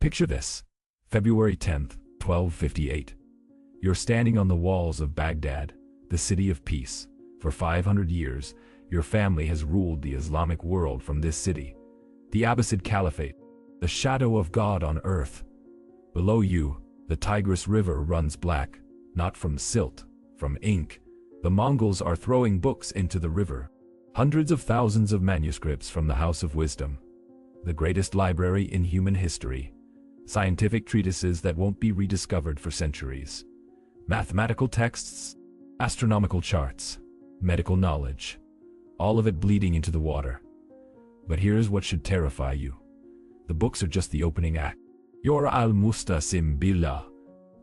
Picture this. February 10th, 1258. You're standing on the walls of Baghdad, the city of peace. For 500 years, your family has ruled the Islamic world from this city. The Abbasid Caliphate, the shadow of God on earth. Below you, the Tigris River runs black, not from silt, from ink. The Mongols are throwing books into the river. Hundreds of thousands of manuscripts from the House of Wisdom, the greatest library in human history. Scientific treatises that won't be rediscovered for centuries. Mathematical texts, astronomical charts, medical knowledge, all of it bleeding into the water. But here's what should terrify you. The books are just the opening act. You're al-Mustasim Billah,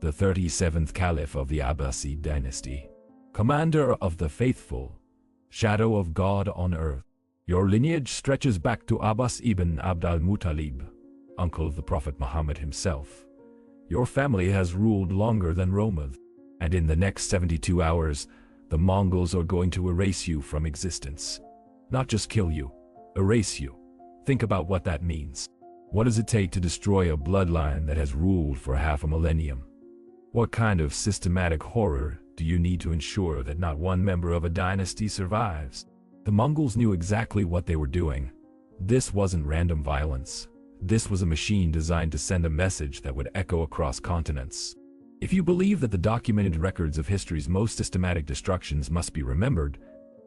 the 37th Caliph of the Abbasid dynasty, commander of the faithful, shadow of God on earth. Your lineage stretches back to Abbas ibn Abd al-Muttalib, uncle of the Prophet Muhammad himself. Your family has ruled longer than Roma, and in the next 72 hours, the Mongols are going to erase you from existence. Not just kill you, erase you. Think about what that means. What does it take to destroy a bloodline that has ruled for half a millennium? What kind of systematic horror do you need to ensure that not one member of a dynasty survives? The Mongols knew exactly what they were doing. This wasn't random violence. This was a machine designed to send a message that would echo across continents. If you believe that the documented records of history's most systematic destructions must be remembered,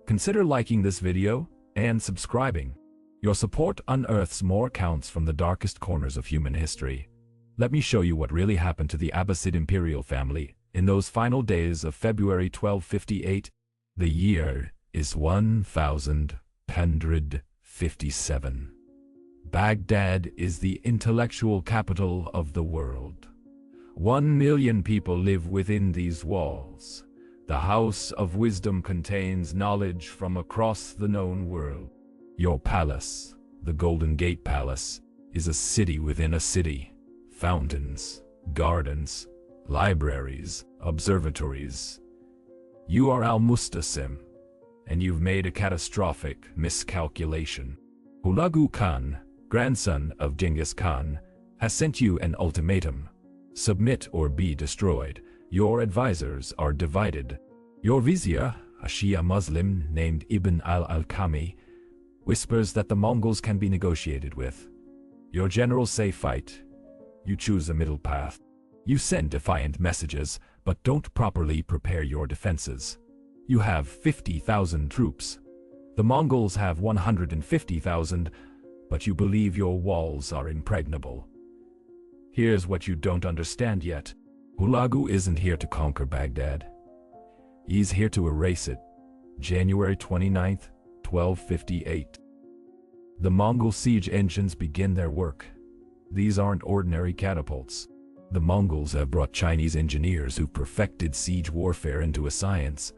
consider liking this video and subscribing. Your support unearths more accounts from the darkest corners of human history. Let me show you what really happened to the Abbasid Imperial family in those final days of February 1258. The year is 1157. Baghdad is the intellectual capital of the world. 1 million people live within these walls. The House of Wisdom contains knowledge from across the known world. Your palace, the Golden Gate Palace, is a city within a city. Fountains, gardens, libraries, observatories. You are Al-Mustasim, and you've made a catastrophic miscalculation. Hulagu Khan, grandson of Genghis Khan, has sent you an ultimatum. Submit or be destroyed. Your advisors are divided. Your vizier, a Shia Muslim named Ibn al-Alkami, whispers that the Mongols can be negotiated with. Your generals say fight. You choose a middle path. You send defiant messages, but don't properly prepare your defenses. You have 50,000 troops. The Mongols have 150,000, but you believe your walls are impregnable. Here's what you don't understand yet. Hulagu isn't here to conquer Baghdad. He's here to erase it. January 29th, 1258. The Mongol siege engines begin their work. These aren't ordinary catapults. The Mongols have brought Chinese engineers who perfected siege warfare into a science.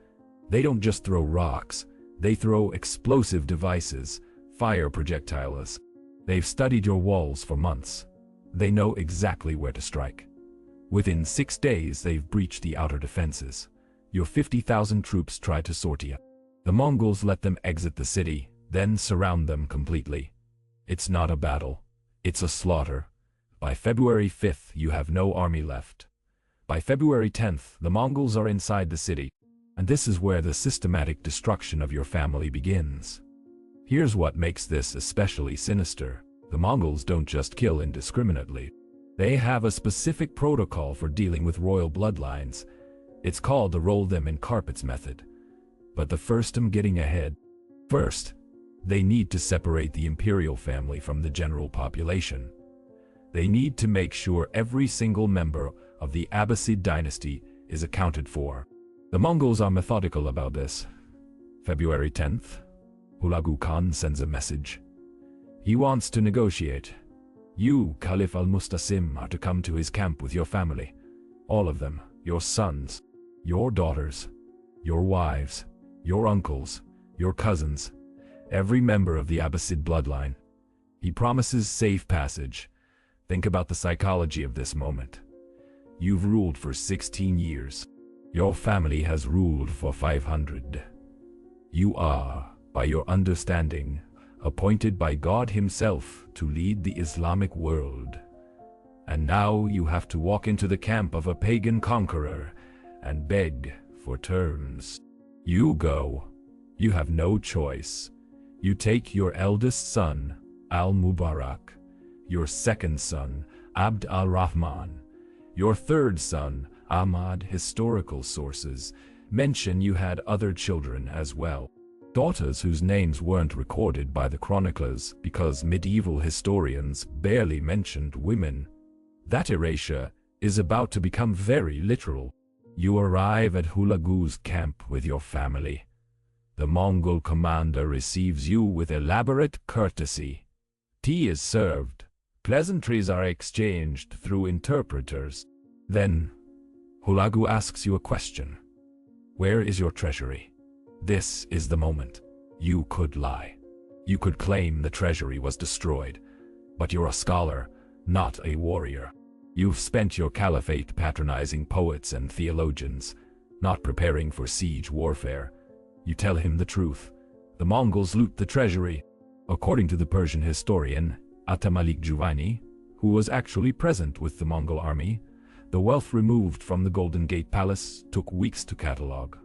They don't just throw rocks, they throw explosive devices, fire projectiles. They've studied your walls for months. They know exactly where to strike. Within 6 days, they've breached the outer defenses. Your 50,000 troops try to sortie. The Mongols let them exit the city, then surround them completely. It's not a battle. It's a slaughter. By February 5th, you have no army left. By February 10th, the Mongols are inside the city. And this is where the systematic destruction of your family begins. Here's what makes this especially sinister. The Mongols don't just kill indiscriminately. They have a specific protocol for dealing with royal bloodlines. It's called the roll them in carpets method. But first I'm getting ahead. First, they need to separate the imperial family from the general population. They need to make sure every single member of the Abbasid dynasty is accounted for. The Mongols are methodical about this. February 10th, Hulagu Khan sends a message. He wants to negotiate. You, Caliph al-Mustasim, are to come to his camp with your family. All of them, your sons, your daughters, your wives, your uncles, your cousins, every member of the Abbasid bloodline. He promises safe passage. Think about the psychology of this moment. You've ruled for 16 years. Your family has ruled for 500. You are, by your understanding, appointed by God himself to lead the Islamic world. And now you have to walk into the camp of a pagan conqueror and beg for terms. You go. You have no choice. You take your eldest son, Al-Mubarak, your second son, Abd al-Rahman, your third son, Ahmad. Historical sources mention you had other children as well. Daughters whose names weren't recorded by the chroniclers because medieval historians barely mentioned women. That erasure is about to become very literal. You arrive at Hulagu's camp with your family. The Mongol commander receives you with elaborate courtesy. Tea is served. Pleasantries are exchanged through interpreters. Then, Hulagu asks you a question. Where is your treasury? This is the moment. You could lie. You could claim the treasury was destroyed. But you're a scholar, not a warrior. You've spent your caliphate patronizing poets and theologians, not preparing for siege warfare. You tell him the truth. The Mongols loot the treasury. According to the Persian historian Atamalik Juvaini, who was actually present with the Mongol army, the wealth removed from the Golden Gate Palace took weeks to catalog.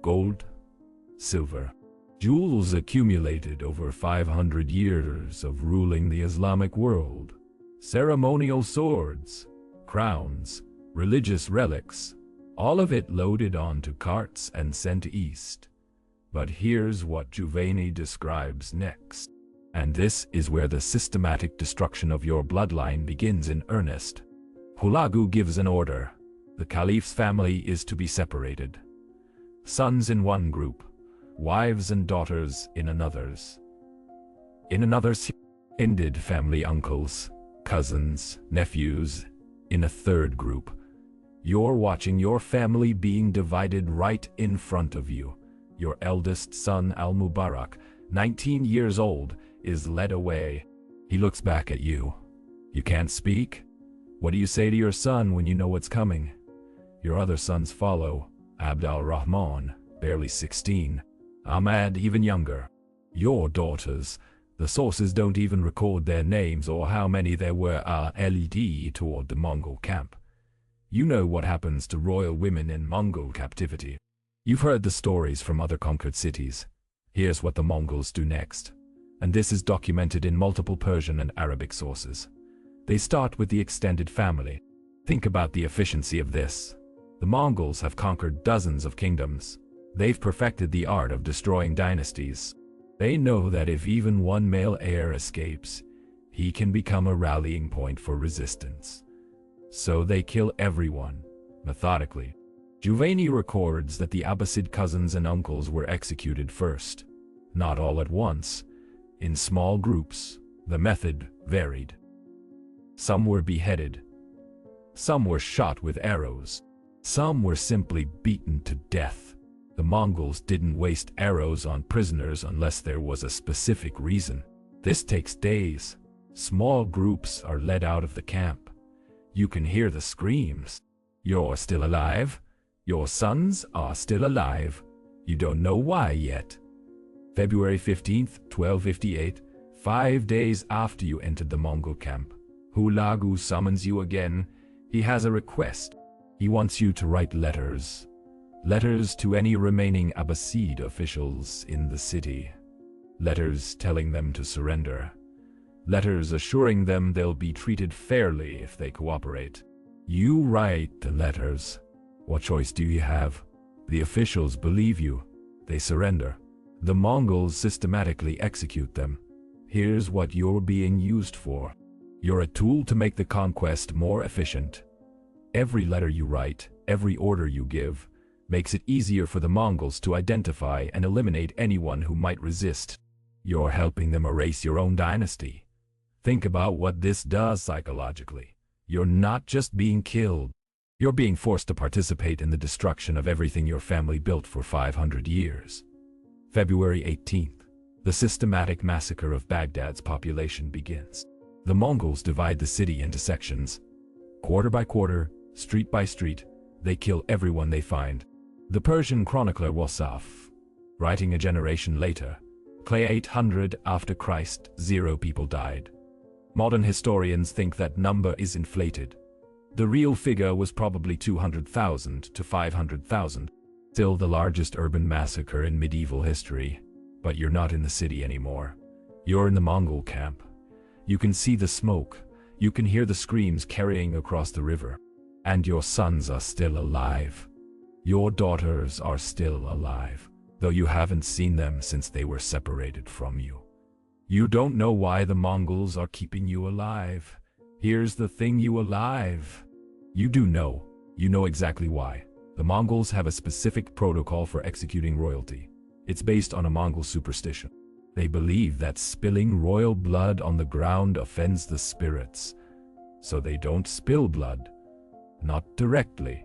Gold, silver, jewels accumulated over 500 years of ruling the Islamic world. Ceremonial swords, crowns, religious relics, all of it loaded onto carts and sent east. But here's what Juvaini describes next. And this is where the systematic destruction of your bloodline begins in earnest. Hulagu gives an order. The caliph's family is to be separated. Sons in one group, wives and daughters in another's. In another's, ended family uncles, cousins, nephews, in a third group. You're watching your family being divided right in front of you. Your eldest son, Al-Mubarak, 19 years old, is led away. He looks back at you. You can't speak? What do you say to your son when you know what's coming? Your other sons follow. Abd al-Rahman, barely 16. Ahmad, even younger. Your daughters, the sources don't even record their names or how many there were led toward the Mongol camp. You know what happens to royal women in Mongol captivity. You've heard the stories from other conquered cities. Here's what the Mongols do next. And this is documented in multiple Persian and Arabic sources. They start with the extended family. Think about the efficiency of this. The Mongols have conquered dozens of kingdoms. They've perfected the art of destroying dynasties. They know that if even one male heir escapes, he can become a rallying point for resistance. So they kill everyone, methodically. Juvaini records that the Abbasid cousins and uncles were executed first. Not all at once. In small groups, the method varied. Some were beheaded. Some were shot with arrows. Some were simply beaten to death. The Mongols didn't waste arrows on prisoners unless there was a specific reason. This takes days. Small groups are led out of the camp. You can hear the screams. You're still alive. Your sons are still alive. You don't know why yet. February 15th, 1258, 5 days after you entered the Mongol camp, Hulagu summons you again. He has a request. He wants you to write letters. Letters to any remaining Abbasid officials in the city. Letters telling them to surrender. Letters assuring them they'll be treated fairly if they cooperate. You write the letters. What choice do you have? The officials believe you. They surrender. The Mongols systematically execute them. Here's what you're being used for. You're a tool to make the conquest more efficient. Every letter you write, every order you give, makes it easier for the Mongols to identify and eliminate anyone who might resist. You're helping them erase your own dynasty. Think about what this does psychologically. You're not just being killed. You're being forced to participate in the destruction of everything your family built for 500 years. February 18th, the systematic massacre of Baghdad's population begins. The Mongols divide the city into sections. Quarter by quarter, street by street, they kill everyone they find. The Persian chronicler Wasaf, writing a generation later, clay 800 after Christ, 0 people died. Modern historians think that number is inflated. The real figure was probably 200,000 to 500,000, still the largest urban massacre in medieval history. But you're not in the city anymore. You're in the Mongol camp. You can see the smoke. You can hear the screams carrying across the river. And your sons are still alive. Your daughters are still alive, though you haven't seen them since they were separated from you. You don't know why the Mongols are keeping you alive. Here's the thing, you alive. You do know. You know exactly why. The Mongols have a specific protocol for executing royalty. It's based on a Mongol superstition. They believe that spilling royal blood on the ground offends the spirits. So they don't spill blood. Not directly.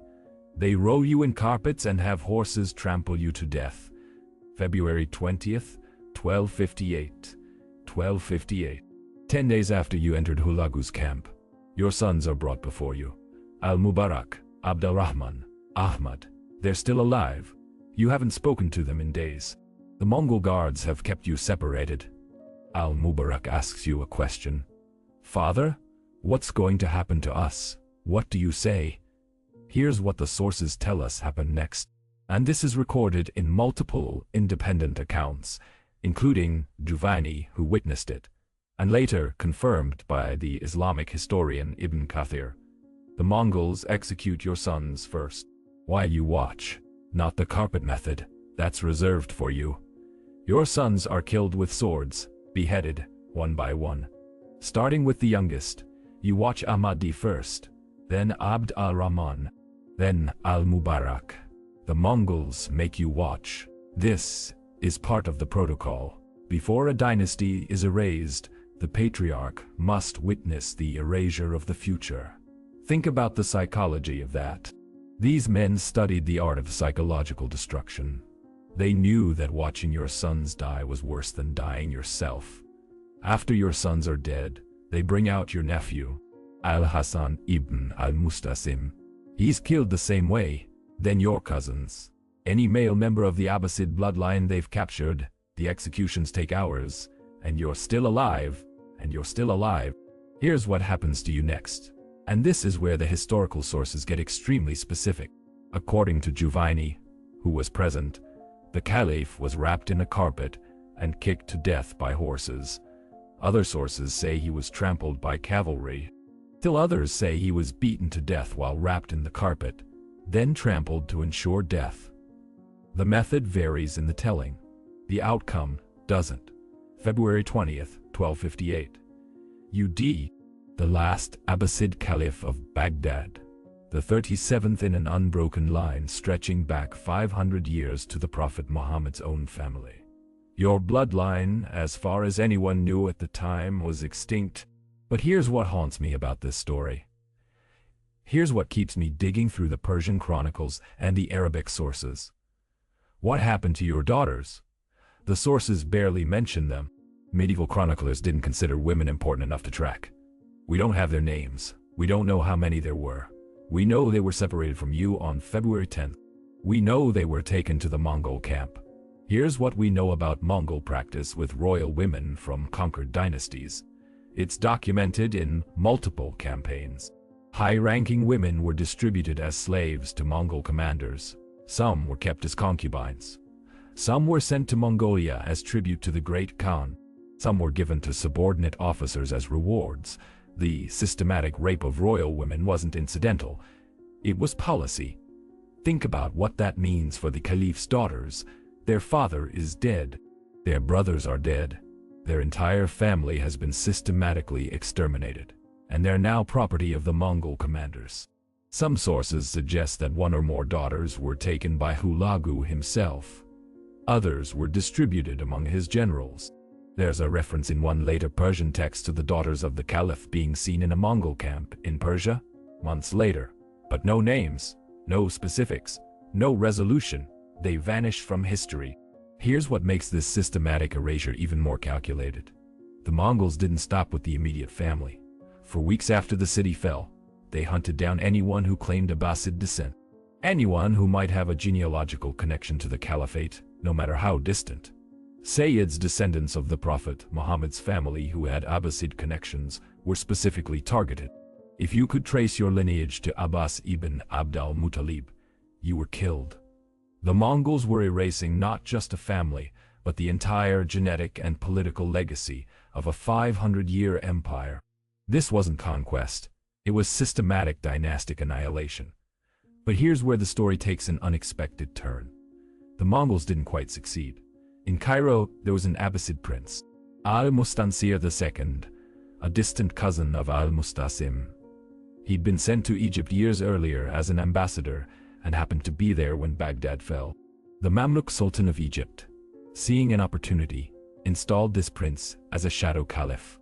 They roll you in carpets and have horses trample you to death. February 20th, 1258. 1258. 10 days after you entered Hulagu's camp, your sons are brought before you. Al-Mubarak, Abdurrahman, Ahmad. They're still alive. You haven't spoken to them in days. The Mongol guards have kept you separated. Al-Mubarak asks you a question. Father, what's going to happen to us? What do you say? Here's what the sources tell us happened next. And this is recorded in multiple independent accounts, including Juvaini, who witnessed it, and later confirmed by the Islamic historian Ibn Kathir. The Mongols execute your sons first, while you watch. Not the carpet method. That's reserved for you. Your sons are killed with swords, beheaded, one by one. Starting with the youngest, you watch Ahmadi first, then Abd al-Rahman, then al-Mubarak. The Mongols make you watch. This is part of the protocol. Before a dynasty is erased, the patriarch must witness the erasure of the future. Think about the psychology of that. These men studied the art of psychological destruction. They knew that watching your sons die was worse than dying yourself. After your sons are dead, they bring out your nephew, Al-Hasan ibn al-Mustasim. He's killed the same way. Then your cousins. Any male member of the Abbasid bloodline they've captured. The executions take hours, and you're still alive, and you're still alive. Here's what happens to you next. And this is where the historical sources get extremely specific. According to Juvaini, who was present, the caliph was wrapped in a carpet and kicked to death by horses. Other sources say he was trampled by cavalry. Still others say he was beaten to death while wrapped in the carpet, then trampled to ensure death. The method varies in the telling. The outcome doesn't. February 20th, 1258. UD, the last Abbasid Caliph of Baghdad, the 37th in an unbroken line stretching back 500 years to the Prophet Muhammad's own family. Your bloodline, as far as anyone knew at the time, was extinct. But here's what haunts me about this story. Here's what keeps me digging through the Persian chronicles and the Arabic sources. What happened to your daughters? The sources barely mention them. Medieval chroniclers didn't consider women important enough to track. We don't have their names. We don't know how many there were. We know they were separated from you on February 10th. We know they were taken to the Mongol camp. Here's what we know about Mongol practice with royal women from conquered dynasties. It's documented in multiple campaigns. High-ranking women were distributed as slaves to Mongol commanders. Some were kept as concubines. Some were sent to Mongolia as tribute to the Great Khan. Some were given to subordinate officers as rewards. The systematic rape of royal women wasn't incidental. It was policy. Think about what that means for the caliph's daughters. Their father is dead. Their brothers are dead. Their entire family has been systematically exterminated, and they're now property of the Mongol commanders. Some sources suggest that one or more daughters were taken by Hulagu himself. Others were distributed among his generals. There's a reference in one later Persian text to the daughters of the caliph being seen in a Mongol camp in Persia months later. But no names, no specifics, no resolution. They vanished from history. Here's what makes this systematic erasure even more calculated. The Mongols didn't stop with the immediate family. For weeks after the city fell, they hunted down anyone who claimed Abbasid descent. Anyone who might have a genealogical connection to the caliphate, no matter how distant. Sayyid's descendants of the Prophet Muhammad's family who had Abbasid connections were specifically targeted. If you could trace your lineage to Abbas ibn Abd al-Muttalib, you were killed. The Mongols were erasing not just a family, but the entire genetic and political legacy of a 500-year empire. This wasn't conquest, it was systematic dynastic annihilation. But here's where the story takes an unexpected turn. The Mongols didn't quite succeed. In Cairo, there was an Abbasid prince, al-Mustansir II, a distant cousin of al-Mustasim. He'd been sent to Egypt years earlier as an ambassador and happened to be there when Baghdad fell. The Mamluk Sultan of Egypt, seeing an opportunity, installed this prince as a shadow caliph.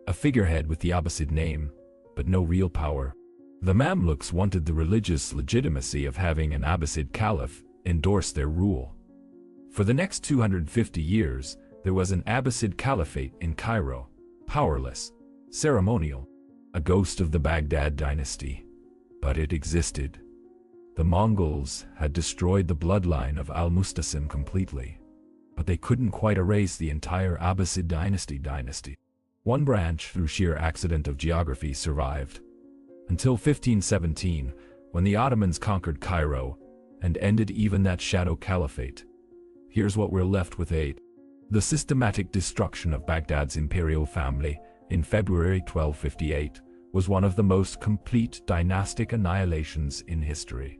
A figurehead with the Abbasid name, but no real power. The Mamluks wanted the religious legitimacy of having an Abbasid caliph endorse their rule. For the next 250 years, there was an Abbasid caliphate in Cairo, powerless, ceremonial, a ghost of the Baghdad dynasty. But it existed. The Mongols had destroyed the bloodline of al-Mustasim completely, but they couldn't quite erase the entire Abbasid dynasty. One branch, through sheer accident of geography, survived, until 1517, when the Ottomans conquered Cairo and ended even that shadow caliphate. Here's what we're left with: the systematic destruction of Baghdad's imperial family in February 1258 was one of the most complete dynastic annihilations in history.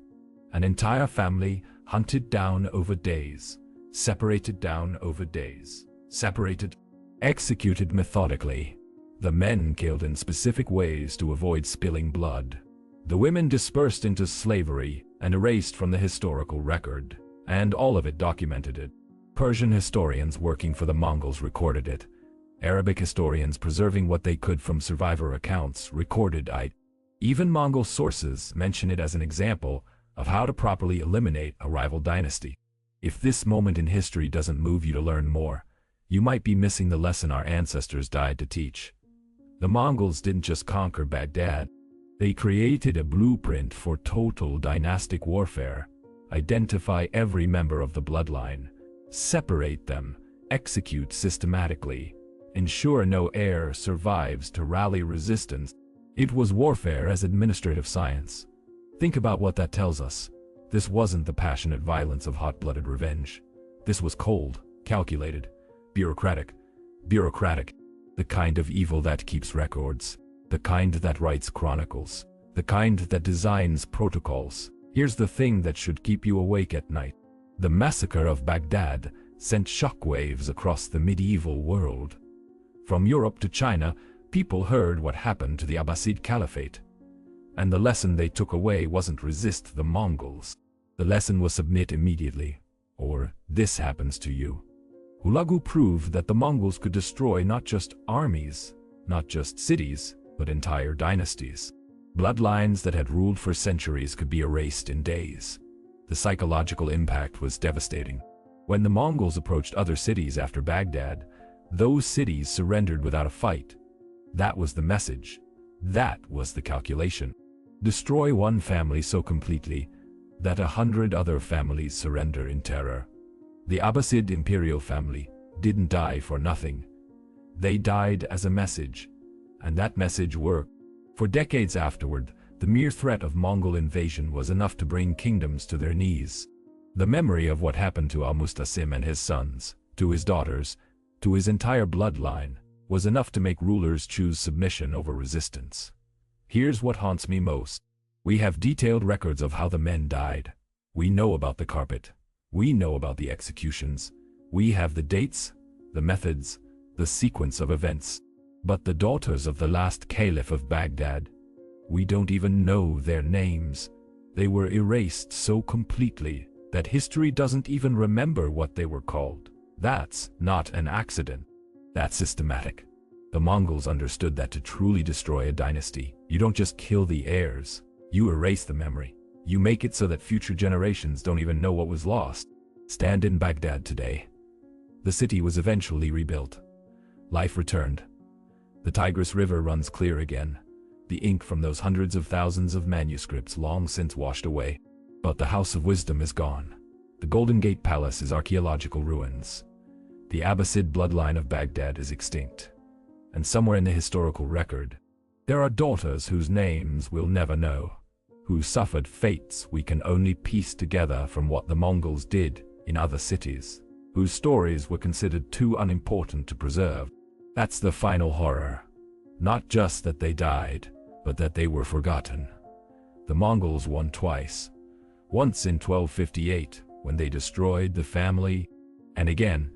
An entire family hunted down over days, separated down over days, executed methodically. The men killed in specific ways to avoid spilling blood. The women dispersed into slavery and erased from the historical record, and all of it documented. Persian historians working for the Mongols recorded it. Arabic historians preserving what they could from survivor accounts recorded it. Even Mongol sources mention it as an example of how to properly eliminate a rival dynasty. If this moment in history doesn't move you to learn more, you might be missing the lesson our ancestors died to teach. The Mongols didn't just conquer Baghdad, they created a blueprint for total dynastic warfare. Identify every member of the bloodline, separate them, execute systematically, ensure no heir survives to rally resistance. It was warfare as administrative science. Think about what that tells us. This wasn't the passionate violence of hot-blooded revenge. This was cold, calculated, bureaucratic. The kind of evil that keeps records, the kind that writes chronicles, the kind that designs protocols. Here's the thing that should keep you awake at night. The massacre of Baghdad sent shockwaves across the medieval world. From Europe to China, people heard what happened to the Abbasid Caliphate. And the lesson they took away wasn't resist the Mongols. The lesson was submit immediately, or this happens to you. Hulagu proved that the Mongols could destroy not just armies, not just cities, but entire dynasties. Bloodlines that had ruled for centuries could be erased in days. The psychological impact was devastating. When the Mongols approached other cities after Baghdad, those cities surrendered without a fight. That was the message. That was the calculation. Destroy one family so completely that 100 other families surrender in terror. The Abbasid imperial family didn't die for nothing. They died as a message, and that message worked. For decades afterward, the mere threat of Mongol invasion was enough to bring kingdoms to their knees. The memory of what happened to al-Mustasim and his sons, to his daughters, to his entire bloodline, was enough to make rulers choose submission over resistance. Here's what haunts me most. We have detailed records of how the men died. We know about the carpet. We know about the executions. We have the dates, the methods, the sequence of events. But the daughters of the last caliph of Baghdad, we don't even know their names. They were erased so completely that history doesn't even remember what they were called. That's not an accident. That's systematic. The Mongols understood that to truly destroy a dynasty, you don't just kill the heirs, you erase the memory. You make it so that future generations don't even know what was lost. Stand in Baghdad today. The city was eventually rebuilt. Life returned. The Tigris River runs clear again. The ink from those hundreds of thousands of manuscripts long since washed away. But the House of Wisdom is gone. The Golden Gate Palace is archaeological ruins. The Abbasid bloodline of Baghdad is extinct. and somewhere in the historical record, there are daughters whose names we'll never know, who suffered fates we can only piece together from what the Mongols did in other cities, whose stories were considered too unimportant to preserve. That's the final horror. Not just that they died, but that they were forgotten. The Mongols won twice. Once in 1258, when they destroyed the family, and again,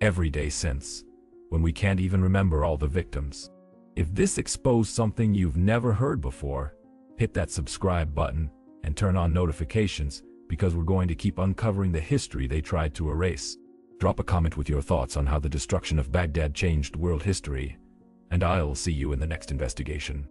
every day since, when we can't even remember all the victims. If this exposed something you've never heard before, hit that subscribe button and turn on notifications, because we're going to keep uncovering the history they tried to erase. Drop a comment with your thoughts on how the destruction of Baghdad changed world history, and I'll see you in the next investigation.